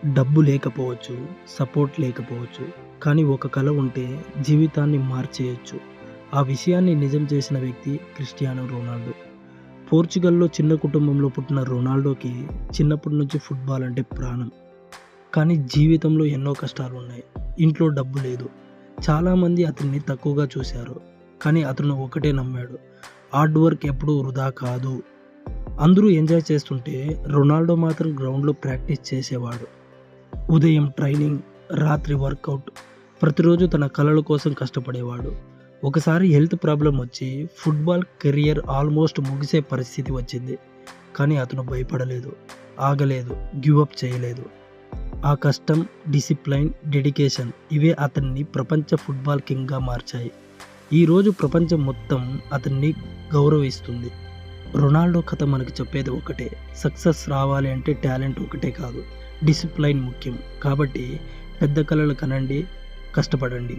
డబ్బు లేకపోవచ్చు, సపోర్ట్ లేకపోవచ్చు. కానీ ఒక కల ఉంటే జీవితాన్ని మార్చేయొచ్చు. ఆ విషయాన్ని నిజం చేసిన వ్యక్తి క్రిస్టియానో రొనాల్డో. పోర్చుగల్‌లో చిన్న కుటుంబంలో పుట్టిన రొనాల్డోకి చిన్నప్పటి నుంచి ఫుట్‌బాల్ అంటే ప్రాణం. కానీ జీవితంలో ఎన్నో కష్టాలున్నాయి. ఇంట్లో డబ్బు లేదు. చాలామంది అతన్ని తక్కువగా చూశారు. కానీ అతను ఒకటే నమ్మాడు. హార్డ్ వర్క్ ఎప్పుడూ వృధా కాదు. అందరూ ఎంజాయ్ చేస్తుంటే రొనాల్డో మాత్రం గ్రౌండ్‌లో ప్రాక్టీస్ చేసేవాడు. ఉదయం ట్రైనింగ్, రాత్రి వర్కౌట్. ప్రతిరోజు తన కలల కోసం కష్టపడేవాడు. ఒకసారి హెల్త్ ప్రాబ్లమ్ వచ్చి ఫుట్‌బాల్ కెరియర్ ఆల్మోస్ట్ ముగిసే పరిస్థితి వచ్చింది. కానీ అతను భయపడలేదు, ఆగలేదు, గివ్ అప్ చేయలేదు. ఆ కష్టం, డిసిప్లైన్, డెడికేషన్ ఇవే అతన్ని ప్రపంచ ఫుట్‌బాల్ కింగ్‌గా మార్చాయి. ఈరోజు ప్రపంచం మొత్తం అతన్ని గౌరవిస్తుంది. రొనాల్డో కథ మనకు చెప్పేది ఒకటే. సక్సెస్ రావాలి అంటే టాలెంట్ ఒకటే కాదు, డిసిప్లైన్ ముఖ్యం. కాబట్టి పెద్ద కలలు కనండి, కష్టపడండి.